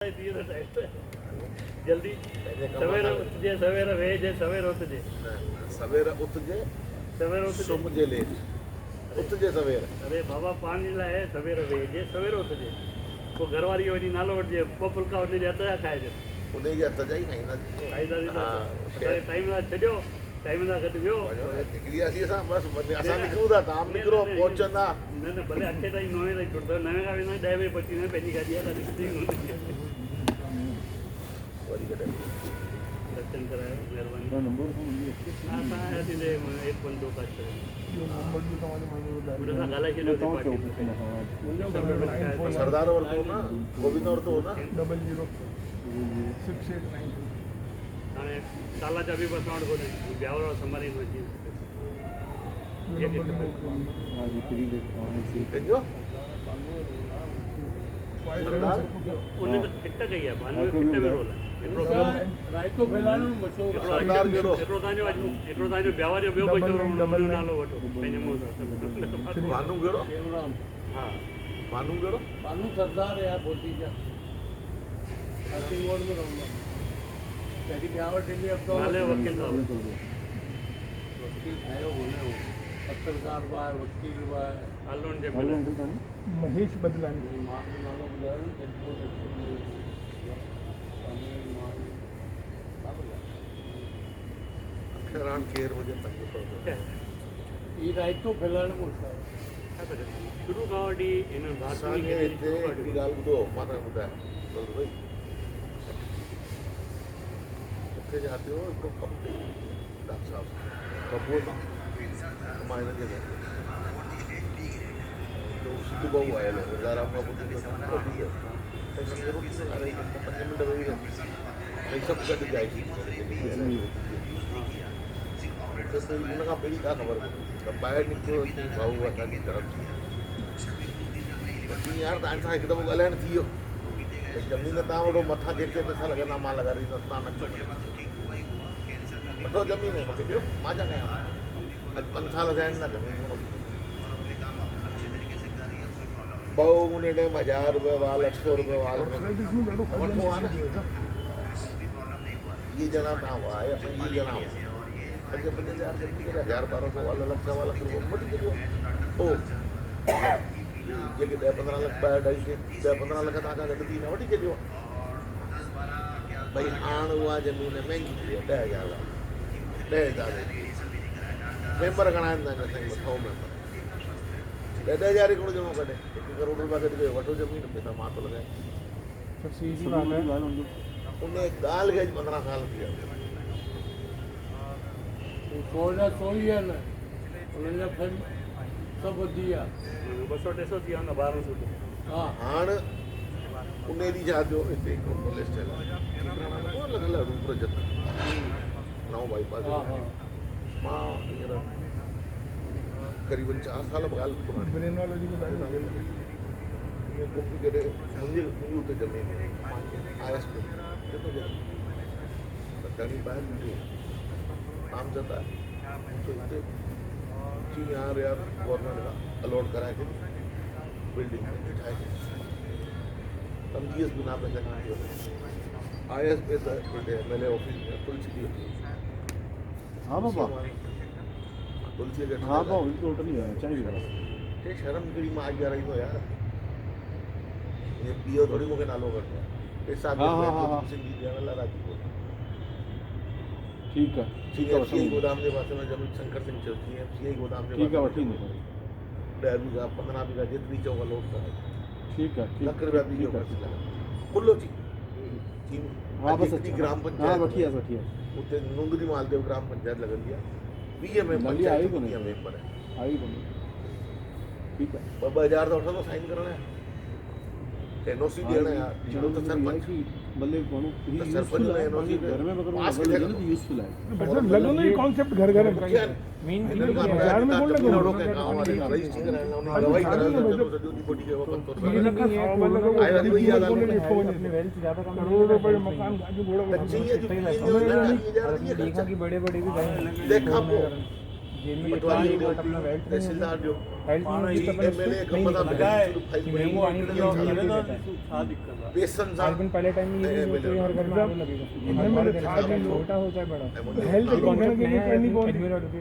जल्दी सवेरे उठजे सवेरे वेजे सवेरे उठजे सवेरे उठजे सवेरे उठजे सुमजे ले उठजे सवेरे अरे बाबा पानी लाए सवेरे वेजे सवेरे उठजे को घरवारी वनी नालो वठजे ॿ फुल्का वठी अतरा खाइजे उन्हें जे अत जाई खाईंदा टाइम ना छॾियो टाइम ना गॾु वियो निकरी असीं असां बस असां निकरूं था ताम निकरो पहुचंदा न न भले 8 ताईं 9 ताईं छुटंदा 9 खां वेंदा 10 बजे पहुची वेंदा पंहिंजी गाॾी आहे वरी कॾहिं दर्शन करायो महिरबानी असां आयासीं एक बंदो काट करे ॻाल्हाए छॾियो सरदार वरितो ना गोविंद वरितो ना 006892 हाणे साला जा बि बस वटि कोन्हे ब्यावर संभालींदो अची पंहिंजो सरदार उन हिट कई आहे भानू हिट में रोल आहे रायतो फैलाइण में मशहूर सरदार कहिड़ो हिकिड़ो तव्हांजो ब्यावर जो ॿियो कोई नालो वठो पंहिंजे मुंहं सां भानू कहिड़ो हा भानू कहिड़ो भानू सरदार है यार बोलती जा नर्सिंग वार्ड में रहूंगा तेरी ब्यावर ढिल्ली अब तो नाले वकील साहब वकील आयो होने हो पत्रकार बा वकील बा हालोन जे मिले महेश बदलानी नालो बुधायो अक्षरान केर मुझे पंहिंजो पवंदो ये रायतो फैलाइण में शुरू खां वठी हिन असांखे हिते हिकिड़ी ॻाल्हि ॿुधो मां तव्हांखे ॿुधायां बस भई मूंखे जाते हो हिकिड़ो कमु कई डॉक्टर साहब बबूअ सां मां हिनखे सिद्धू भाऊ आयल हो राम खां पुछी मिंट वेही भई सभु गॾु जाइ हुन खां पहिरीं का ख़बर पई त ॿाहिरि निकितो भाऊ असांजी तरफ़ यार तव्हां सां हिकु दफ़ो ॻाल्हाइण थी वियो ज़मीन तव्हां वठो मथां जेके पैसा लॻंदा मां लॻाईंदुसि तव्हां न वठो ज़मीन मूंखे ॾियो मां छा कयां अॼु 5 साल थिया आहिनि न ज़मीन भाऊ उन टाइम 1000 रुपया वाल 800 रुपया वाल वठो आहे न ये ॼणा तव्हां हुआ या 5 ॼणा हुआ 5-5000 1000-1200 वाल लख सवा लख रुपया वठी छॾियो ओ जेके 10-15 लख 10-15 लख तव्हां खां गॾु थी न वठी छॾियो भई हाणे उहा ज़मीन महांगी थी आहे 10,000 मेंबर घणा आहिनि तव्हांजा साईं 100 मेंबर 10,000 हिकिड़ो ॼणो कढे 1 करोड़ रुपया गॾु कयो वठो ज़मीन पैसा मां थो लॻायां उन ॻाल्हि खे अॼु 15 साल थी विया सोई है ना उन्होंने फिर सब दिया 200-300 थी विया न 1200 हाँ हाणे उन ॾींहुं छा थियो हिते हिकिड़ो कॉलेज ठहियल आहे लॻल आहे रूप रजत नओं बाईपास मां हींअर क़रीबन 4 साल ॻाल्हि ब्रेनोलॉजी कॉपी करे मुंहिंजी हुते ज़मीन आयसि घणी ॿाहिरि निकिरी नामज़द आहे हिते जी यार गवर्नमेंट खां अलॉट कराए करे बिल्डिंग ठाहे तमजीज़ बिना पे जगह आयसि पे त हिते MLA ऑफिस में तुलसी दी हाँ बाबा तुलसी के हाँ बाबा टोटली है चाहिए ते शर्म निकरी मां अॻियां रहंदो यार ये पियो थोड़ी मूंखे नालो कढिणो आहे पैसा सिंधी ॾियण लाइ राज़ी कोन्हे ठीक है CFCI गोदाम के पास में जमीन शंकर सिंह चौक CFCI गोदाम के ठीक है वठी 10 बीघा 15 बीघा जितनी चौक लोट करे ठीक है लख रुपया बीजो खुलो थी हाँ बस अच्छी ग्राम हाँ पंचायत वठी है उते नूंदरी मालदेव ग्राम पंचायत लगंदी आहे 20 में पंचायत मेंबर है आई कोन्हे ठीक है 2000 तो वठंदो साइन करण NOC ॾियण आहे चलो त सरपंच भले माण्हू सरपंच में NOC घर में अगर पास लगे किथे ना तो यूजफुल है मतलब लगो ना ये कॉन्सेप्ट घर घर में मेन चीज बाजार में कोन लॻो के गांव वाले रजिस्ट्री कराइण लाइ उन दवाई कराइण लाइ सॼो ॾींहुं कोठी खे वक़्तु थो ये लगा 100 लगा आया वरी भैया अपने वेल्थ ज्यादा करोड़ों रुपए मकान गाड़ी घोड़ा देखा देखा कि बड़े बड़े भी देखा जेल में पटवारी कितना जो अपना वेल्थ नहीं तहसीलदार जो हेल्थ नहीं होगी तो अपन एमएलए उसको नहीं का पता निकालता है। है कि मेमो आने के लिए immunity रहता है। छा दिक्कत है बेसन सा लेकिन पहले टाइम में ये भी हर घर में आने लगेगा हर घर में छोटा होता है बड़ा हेल्थ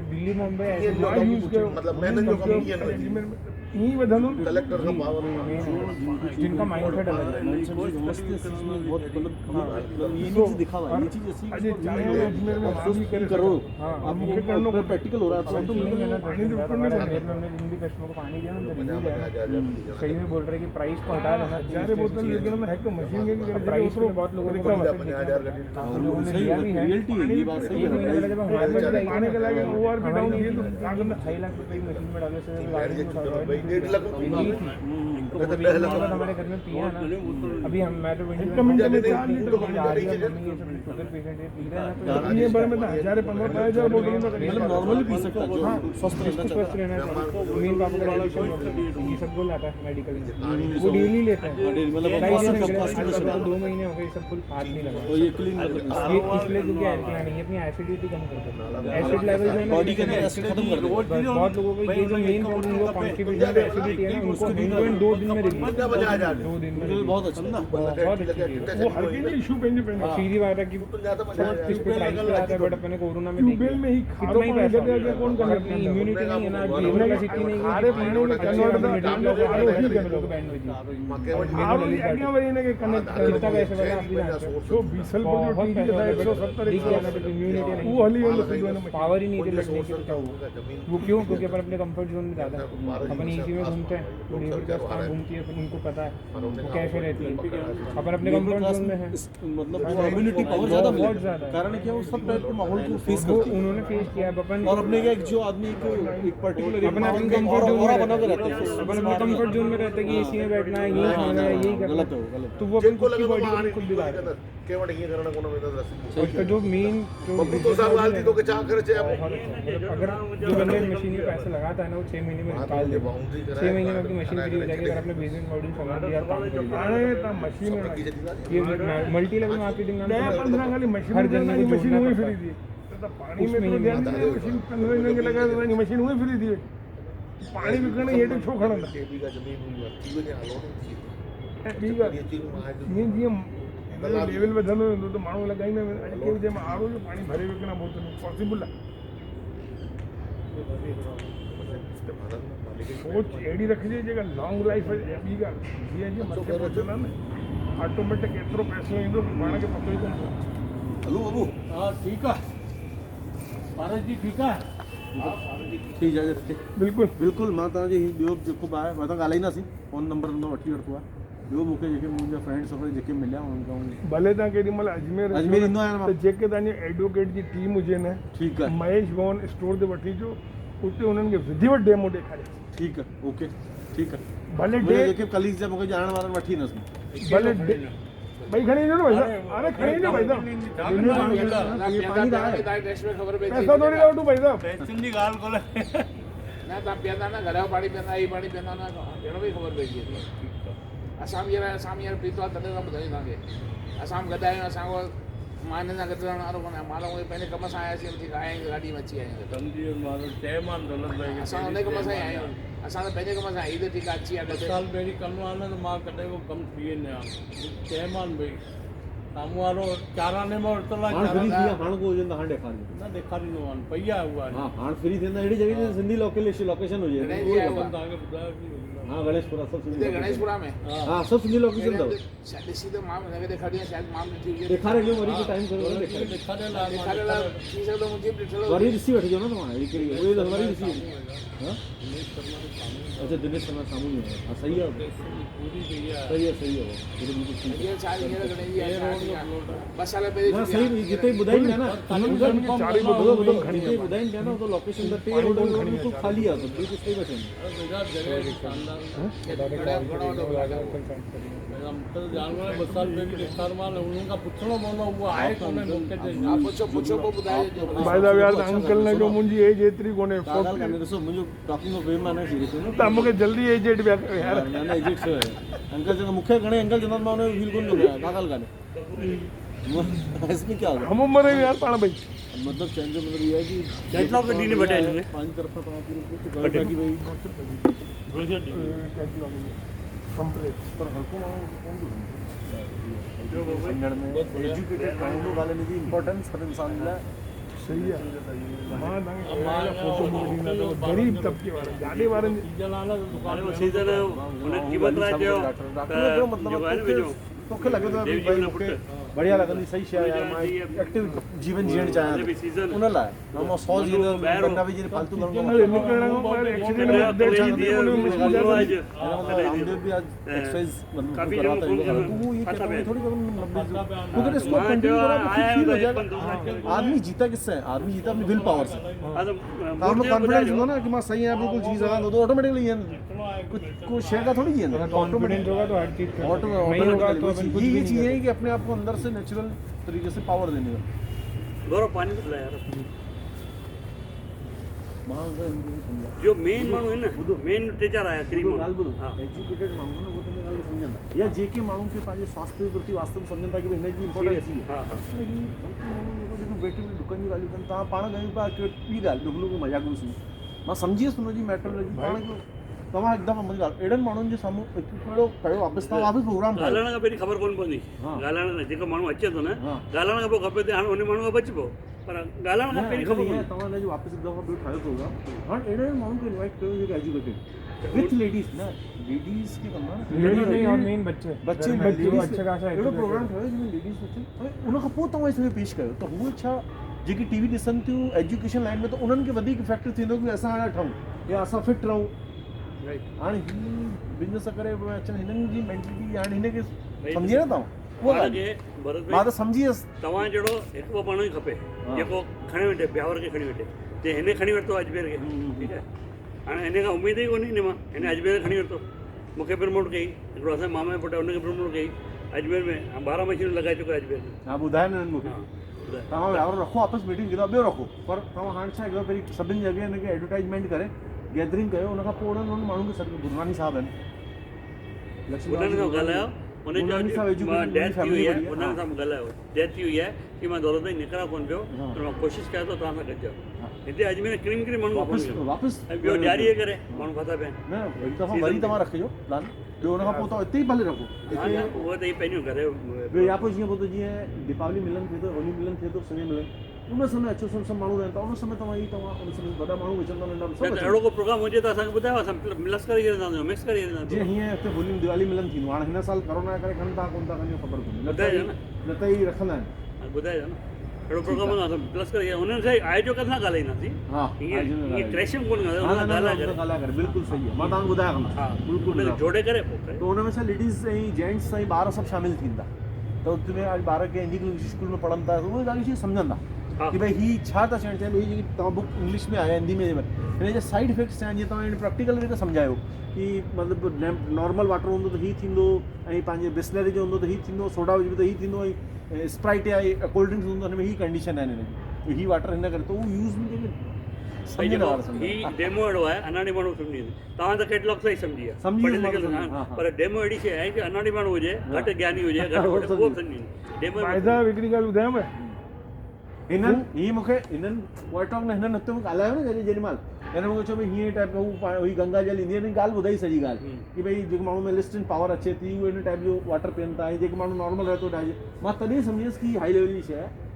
दिल्ली मुंबई ये ऐसे यूज करो मतलब मैंने जो कमी की है यही बदलो कलेक्टर का पावर जिनका माइंडसेट अलग है बहुत मतलब ये नहीं दिखा हुआ ये चीज ऐसी अजय चाहे अजमेर में अफसोस भी करे करो हाँ अब मुख्य मुझे कारणों को प्रैक्टिकल हो रहा है तो नहीं है ना पानी तो ऊपर नहीं हमारे में हमने जिन भी कस्टमर को पानी दिया ना तो रिव्यू दिया सही में बोल रहे कि प्राइस को हटा देना हजारे बोतल लेकिन मैं है तो मशीन के प्राइस में बहुत लोगों ने हम लोगों ने दिया भी है रियलिटी है ये बात सही एक महीने पहले जब हम हमारे में पानी के लगे ओवर भी डाउन ये तो हम 6 लाख रुपए की मशीन में डाले से गाड़ी में 1.5 लाख हमारे घर में पिया ना अभी हम मैं तो कमेंट में 4 लीटर पानी आ रही है मम्मी ये सब शुगर पेशेंट है पी रहे हैं ये बड़े में तो हजारे 15,000 बोतल तो मतलब नॉर्मली पी सकता है हाँ जो स्वस्थ रहना जिसको स्वस्थ रहना है मेन पापा का ये सब बोल आता है मेडिकल में वो डेली लेता है मतलब 2 महीने हो गए ये सब फुल हाथ नहीं लगा और ये क्लीन ये इसलिए क्योंकि एल्कलाइन है अपनी एसिडिटी कम करता है एसिड लेवल जो है ना बॉडी के अंदर एसिड खत्म कर देता है बहुत लोगों को ये जो मेन प्रॉब्लम हुआ कॉन्स्टिपेशन एसिडिटी है ना उनको हिंदुस्तान 2 दिन में रिलीज 2 दिन में मुझे बहुत अच्छा ना बहुत अच्छी चीज़ है। वो हर के इशू कहीं पे अब सीधी बात है कि सब इस पे प्राइस पे आता है बट अपने कोरोना में ट्यूबवेल में ही खारो कितना ही पानी पैसा देते हैं कौन कर अपनी इम्यूनिटी नहीं है ना लेवल लेवल कैपेसिटी नहीं है खारे पानी में कन्वर्ट आरो ही कर लोग बैंड में जी आरो ही आगे वही ने कनेक्ट कितना पैसे वाला आप भी जानते हो जो बीसल को जो बहुत टीवी पैसा था है 170 दिख गया ना तो इम्यूनिटी नहीं वो हली वाला सुधो ने पावर ही नहीं थी लड़ने की तो क्या हुआ वो क्यों क्योंकि अपन अपने कंफर्ट जोन में ज़्यादा अपन एसी में घूमते हैं तो लेबर क्लास कहाँ घूमती है अपन उनको पता है वो कैसे रहती है अपन अपने कंफर्ट जोन में है मतलब वो इम्यूनिटी पावर ज्यादा बहुत मिलेगा ज़्यादा कारण क्या वो सब टाइप के माहौल को फेस वो करते हैं उन्होंने फेस किया है अपन और अपने क्या एक जो आदमी एक पर्टिकुलर अपना अपन कंफर्ट जोन और में बना के रहते रहते हैं हैं अपन अपने कंफर्ट जोन में रहते हैं कि एसी में बैठना है यही खाना है यही करना गलत है है वो गलत तो वो अपन जिनको खुद की लगा बॉडी बाहर को खुद बिगाड़ रहे हैं केवट ये करना कोनो में तो उसका जो मेन जो बब्बू तो साहब हालती तो के चाह करे छे बहुत अच्छा मतलब अगर जो बंदे मशीन में पैसे लगाता है ना वो 6 महीने में निकाल दे बाउंड्री 6 महीने में अपनी मशीन फ्री हो जाएगी अगर अपने बिजनेस मॉडल समझ लिया काम कर लिया अरे ता मशीन में ये मल्टी लेवल मार्केटिंग नाम नया 15 खाली मशीन हर जन को मशीन जोड़ना हुई पड़ता फ्री है। थी तो पानी में तो ध्यान नहीं मशीन 15 दिन के लगा तो मशीन हुई फ्री थी पानी विकणे हेठ छो खणन केबी का जमीन हुई थी ने हालो ठीक है ये चीज में ये जीअं लेवल वधंदो वेंदो त माण्हू लॻाईंदा वेंदा अॼु कंहिं जंहिं आरो जो पाणी भरे विकिणा बोतल पॉसिबल आहे सोच अहिड़ी रखिजे जेका लॉन्ग लाइफ आहे ॿी ॻाल्हि जीअं जीअं मथे पहुचंदा न ऑटोमेटिक एतिरो पैसो ईंदो की पाण खे पतो ई कोन पवंदो हेलो बाबू हा ठीकु आहे पारस जी ठीकु आहे ठीक है बिल्कुलु बिल्कुल मां तव्हांजे ॿियो जेको आहे मां तव्हां ॻाल्हाईंदासीं फ़ोन नंबर वठी वरितो आहे ॿियो मूंखे जेके मुंहिंजा फ्रेंड्स वग़ैरह जेके मिलिया उन्हनि भले तव्हां केॾी महिल अजमेर अजमेर ईंदो आहियां मां त जेके तव्हांजे एडवोकेट जी टीम हुजे न ठीकु आहे महेश भवन स्टोर ते वठी अचो उते उन्हनि खे विधिवत डेमो ॾेखारियो ठीकु आहे ओके ठीकु आहे भले मुंहिंजा डे जेके कलीग्स जा मूंखे ॼाणण वारनि वठी ईंदुसि भले भाई खणी अचो न भाई साहब अरे खणी अचो भाई साहब पैसा थोरी था वठूं भाई साहब पैसनि जी ॻाल्हि कोन्हे न तव्हां पीअंदा न घर जो पाणी पीअंदा हीअ पाणी पीअंदा न ॾियणो बि ख़बर पइजी वेंदी असां बि हींअर पीतो आहे तॾहिं खां ॿुधायूं तव्हांखे असां बि गॾु आहियूं असां मां हिन सां गॾु रहण वारो कोन्हे मां त पंहिंजे कम सां आयासीं ठीक आया आहियूं गाॾी में अची आहियूं चयोमान दौलत भाई असां हुन कम सां ई आहियूं असां त पंहिंजे कम सां ई त ठीकु आहे अची आहे गॾु साल पहिरीं कंदो आहे न त मां कॾहिं को कमु थी वेंदो आहियां चयोमान भई साम्हूं वारो चाराने में वरितल आहे हाणे फ्री थी चाराना विया हाणे को हुजे त हाणे ॾेखारियो न ॾेखारींदो आहे पई आहे उहा हा हाणे फ्री थींदा अहिड़ी जॻह ते सिंधी लोकेशन हुजे गणेश जी आहे उहा तव्हांखे ॿुधायो की हा गणेशपुरा सभु सिंधी हिते गणेशपुरा में हा सभु सिंधी लोकेशन अथव शायदि ॾिसी त मां हिनखे ॾेखारी शायदि मां बि ॾिठी हुजे ॾेखारे ॾियो वरी टाइम करो ॾेखारे ॾेखारियल आहे मां ॾेखारियल आहे, थी सघंदो मुंहिंजी बि ॾिठल वरी हुजे। ॾिसी वठिजो न तव्हां अहिड़ी कहिड़ी उहे त वरी ॾिसी हा अच्छा दिनेश शर्मा साम्हूं ई आहे हा सही आहे पूरी कई आहे सही आहे सही आहे वो तो बिल्कुल ठीक हींअर छा हींअर गणेश जी आहे, छा रोड थी जो आहे? प्लॉट आहे। 2 साल है पहिरीं ना थी आहे। सही जिते ॿुधाइनि पिया न चारी ॿुधो जिते ॿुधाइनि पिया न उहो लोकेशन त टे रोड बिल्कुल ख़ाली आहे त बिल्कुल सही वेठे आहिनि बेकार जगह शानदार घणो वॾो प्लॉट आहे। मेरा मतलब जानवर 2 साल पहिरीं ॾेखार माल उन्हनि खां पुछणो पवंदो उहो आहे कोन्हे मूंखे ते हा पुछो पुछो पोइ ॿुधाइजो भाई साहब यार अंकल ने जो मुंहिंजी एज एतिरी कोन्हे का ॻाल्हि कान्हे ॾिसो मुंहिंजो टॉकिंग ऑफ वे मां न थी ॾिसो न तव्हां मूंखे जल्दी एज एड पिया कयो यार न एजिट थियो आहे अंकल चवंदा मूंखे घणे अंकल चवंदा मां हुनजो फील कोन कंदो आहियां का ॻाल्हि कान्हे इसमें क्या होगा? हम मरेंगे यार पाण भाई मतलब चेंज जो मतलब ये है कि કેટલા વખત ડીને બટાય છે पांच तरफ का पाँच रुपये तो गलत है कि भाई कंप्लीट पर हर को कौन संगण में एजुकेटेड माइंड वाले ने भी इम्पोर्टेंस हर इंसान मिला है। सही है मां तंग फोटो मोड़ी तो गरीब तबके वाले जाने वाले અરે वो सीजन उन्हें कीमत राख्यो डॉक्टर मतलब तोखे लगे तो देव भाई जीवन मूंखे पुट बढ़िया लॻंदी सही शइ आहे यार मां एक्टिव जीवन जीअण चाहियां भी थो सीजन उन लाइ मां 100 जी ॿाहिरि बंदा बि जीअं फालतू निकलण करूंगा खां पहिरियों एक्सीडेंट मेरा में तो डेथ ये थी दिया उन्हें मुश्किल मतलब जाती आज रामदेव भी आज एक्सरसाइज मतलब काफी करवाता लोग है फोन तो वो ये पता कहता है है। थोड़ी करूँ अगर इसको मां कंटिन्यू जो करा तो आया फील हो है जाएगा। अपन दूसरा आदमी जीता किससे है? आदमी जीता अपनी विल पावर से। आज काम में कॉन्फिडेंस हो ना कि मैं सही है बिल्कुल चीज है तो ऑटोमेटिकली ये कुछ शेयर का थोड़ी है कॉन्फिडेंस होगा तो हर चीज कर ऑटो नहीं होगा तो अपन कुछ भी ये नहीं चीज कर है कि अपने आप को अंदर से नेचुरल तरीके से पावर देने का गौरव पानी पिला यार मां का समझा जो मेन माण्हू है ना मेन टीचर आया क्रीम ॻाल्हि ॿुधो हाँ एजुकेटेड माण्हू न उहो तुंहिंजी ॻाल्हि खे सम्झंदा या जेके माण्हू खे पंहिंजे स्वास्थ्य जे प्रति वास्तव में सम्झनि था कि भई हिनजी इंपॉर्टेंस ई हाँ हाँ आहे वेठी डुकनि जी ॻाल्हियूं कनि तव्हां पाण कयूं पिया कि ॿी ॻाल्हि ॾुकलू को मज़ाक में सुनी मां सम्झी वियुसि हुनजी मैटरोलॉजी पाण खे तव्हां हिकदमि मुंहिंजी ॻाल्हि अहिड़नि माण्हुनि जे साम्हूं हिकु कहिड़ो कयो वापसि तव्हां वापसि प्रोग्राम ठाहियो ॻाल्हाइण खां पहिरीं ख़बर कोन पवंदी हाँ। ॻाल्हाइण खां जेको माण्हू अचे थो न हाँ। ॻाल्हाइण खां पोइ खपे त हाणे उन माण्हू खां बचिबो पर ॻाल्हाइण खां पहिरीं ख़बर ईअं कोन तव्हां हिनजो वापसि हिकु दफ़ो ॿियो ठाहियो प्रोग्राम हाणे अहिड़े माण्हुनि खे इनवाइट कयो जेके एजुकेटेड विथ लेडीज़ न लेडीज़ खे कंदा न लेडीज नहीं और मेन बच्चे बच्चे घर में ladies जो खे अच्छा खासा अहिड़ो प्रोग्राम ठाहियो जंहिंमें लेडीज़ बच्चे उन खां पोइ तव्हां इसमें पेश कयो त हूअ छा जेकी टीवी ॾिसनि थियूं एजुकेशन लाइन में त उन्हनि खे वधीक इफेक्टिव थींदो कि असां हाणे ठहूं या असां फिट रहूं हाणे ही बिज़नेस करे अचनि हिननि जी मेंटेलिटी हाणे हिनखे सम्झी न तव्हां उहा पाण ॻाल्हि खे भरत मां भाई त सम्झी वियुसि तव्हां जहिड़ो हिकु ॿ माण्हू ई खपे हाँ। जेको खणी वेठे ब्यावर खे खणी वेठे जे हिन खणी वरितो अजमेर खे ठीकु आहे हाणे हिन खां उमेद ई कोन्हे हिन मां हिन अजमेर खणी वरितो मूंखे प्रमोट कई हिकिड़ो असांजे मामा जो पुटु आहे हुनखे प्रमोट कई अजमेर में 12 मशीनूं लॻाए चुको आहे अजमेर में हा ॿुधायो न हिननि मूंखे हाँ ॿुधाए तव्हां व्यवहार रखो आपस मीटिंग कंदो ॿियो रखो पर तव्हां हाणे छा हिकु पहिरीं सभिनी जॻह हिनखे एडवर्टाइज़मेंट करे गैदरिंग कयो उन खां पोइ उन्हनि माण्हुनि खे सॾु गुरनानी साहब आहिनि उन्हनि सां ॻाल्हायो हुन गुरनानी साहब चयो मां एजुकेटेड डेथ थी हुई आहे फैमिली उन्हनि सां मूं ॻाल्हायो डेथ थी हुई आहे कि मां दौलत भाई निकिरा कोन पियो हाँ। पर मां कोशिशि कयां थो तव्हां सां गॾिजो हाँ। हिते अजमेर क्रीम क्रीम माण्हू वापसि कोन वापसि ऐं ॿियो ॾियारीअ करे माण्हू फाथा पिया आहिनि न हिकु दफ़ो वरी तव्हां रखिजो प्लान ॿियो हुन खां पोइ तव्हां हिते ई भले रखो हा हिते न उहो त ई पंहिंजो करे ॿियो या पोइ जीअं पोइ त जीअं दीपावली मिलन थिए थो होली मिलन थिए थो समय मिलन उन समय अचो सभु माण्हू रहनि था उन समय तव्हां उन समय वॾा माण्हू विझंदा नंढा न सभु त अहिड़ो को प्रोग्राम हुजे त असांखे ॿुधायो असां मिक्स करे छॾींदासीं मिक्स करे जीअं छॾींदासीं हीअं हिते होली दिवाली मिलन थींदो हाणे हिन साल कोरोना जे करे खनि था कोन था खनि ख़बर कोन्हे ॿुधाइजो न न त ई रखंदा आहिनि ॿुधाइजो न अहिड़ो प्रोग्राम हूंदो असां प्लस करे हुननि सां आहे जो कथां ॻाल्हाईंदासीं हा ईअं क्रैशिंग कोन हा, न, न, ॻाल्हाए न, करे ॻाल्हाए करे बिल्कुलु सही आहे मां तव्हांखे ॿुधायां हा बिल्कुलु हुनखे ॿुधायां। जोड़े करे पोइ करे तो हुन में छा लेडीज़ ऐं जेंट्स ऐं ॿार सभु शामिलु थींदा त उते में अॼु ॿार खे इंग्लिश स्कूल में पढ़नि था त उहे ॻाल्हि शइ सम्झंदा हा। कि भई हीअ छा था चवणु चाहिनि हीअ जेकी तव्हां बुक इंग्लिश में आहे हिंदी में हिन जे साइड इफेक्ट्स आहिनि जीअं तव्हां प्रैक्टिकल रीते सम्झायो कि मतिलबु नॉर्मल वाटर हूंदो त हीअ थींदो ऐं पंहिंजे बिस्लरी जो हूंदो त हीअ थींदो सोडा विझो त हीअ थींदो ऐं स्प्राइट या कोल्ड ड्रिंक्स हूंदो हिन में हीअ कंडीशन आहिनि हिनजी हीअ वाटर हिन करे त उहो यूज़ में जेके भई सम्झण जेको वारा सम्झनि। ही डेमो अहिड़ो आहे अनाड़ी माण्हू सम्झी वेंदो तव्हां त कैटलॉग सां ई सम्झी विया सम्झी पढ़ियल वियो लिखियल माण्हू, न, हा, हा। पर डेमो अहिड़ी शइ आहे कि अनाड़ी माण्हू हुजे घटि ज्ञानी हुजे घटि उहो पढ़ियल, उहो बि सम्झी वेंदो डेमो भाई साहब हिकिड़ी ॻाल्हि ॿुधायांव हिननि हीअ मूंखे हिननि वॉटॉक न हिननि हुते मूंखे ॻाल्हायो न जॾहिं जेॾीमहिल हिन मूंखे चयो भई हीअं टाइप हू हुई गंगा जल ईंदी आहे हिन ॻाल्हि ॿुधाई सॼी ॻाल्हि कि भई जेको माण्हू में लिस्ट इन पावर अचे थी उहे हिन टाइप जो वाटर पीअनि था ऐं जेके माण्हू नॉर्मल रहे थो ठाहे मां तॾहिं सम्झी वियुसि कि हाई लेवल जी शइ आहे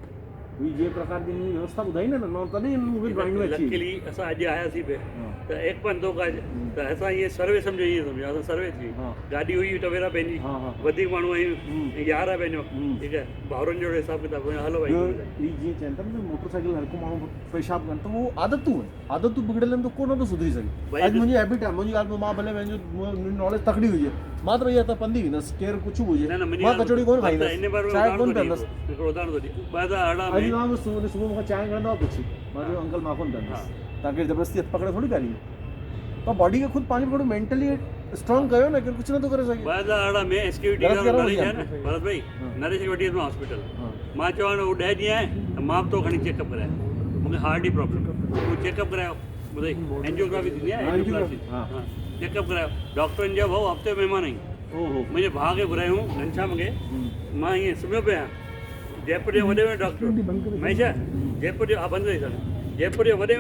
हुई जे प्रकार जी हिननि व्यवस्था ॿुधाई न मां तॾहिं मूंखे ड्राइंग में अची लकीली असां अॼु आयासीं पिया हा। त एक पन दो काज त असां इहे सर्वे सम्झो ईअं सम्झो असां सर्वे थी हा। गाॾी हुई टवेरा पंहिंजी हा, हा। वधीक माण्हू आहियूं यार आहे पंहिंजो ठीकु आहे भाउरनि जो हिसाबु किताबु हलो भाई ॿियो हीअ जीअं चवनि था न मोटरसाइकिल हर को माण्हू पेशाब कनि त उहो आदतूं आहिनि आदतूं बिगड़ियल आहिनि त कोन थो सुधरी सघे भई अॼु मुंहिंजी हैबिट आहे मुंहिंजी ॻाल्हि में मां भले मुंहिंजी नॉलेज तकड़ी हुजे मां त भई त पंधी वेंदसि केरु कुझु बि हुजे न न मुंहिंजी मां कचौड़ी कोन इन बार खाईंदसि चांहि कोन पीअंदसि हिकिड़ो उदाहरण थो ॾियां 2018 अॼु में मां सुबुह मूंखे चांहि खणंदो आहे पुछी मां चयो अंकल मां कोन पीअंदसि तव्हांखे ज़बरदस्ती हथु पकड़े थोरी ॻाल्हि त बॉडी खे ख़ुदि पंहिंजो थोरो मेंटली स्ट्रॉन्ग कयो न कि कुझु नथो करे सघे 2018 में एसकेविटी गलत करो नरेश आहे भैया। न भरत भाई नरेश खे वठी वियुसि मां हॉस्पिटल हा। मां चवां हू 10 ॾींहं आहे त मां बि तो खणी चेकअप कराए मूंखे हार्ट जी प्रॉब्लम हू चेकअप करायो ॿुधाई एंजियोग्राफी थींदी आहे हा, एंजियोग्राफी हा। हा चेकअप करायो डॉक्टरनि जो भाऊ हफ़्ते में महिमान आई ओहो मुंहिंजे भाउ खे घुरायूं घनश्याम खे मां ईअं सुम्हियो पिया जयपुर जो वॾे में डॉक्टर बंदि करे महेश जयपुर जो हा बंदि कई अथनि जयपुर जो वॾे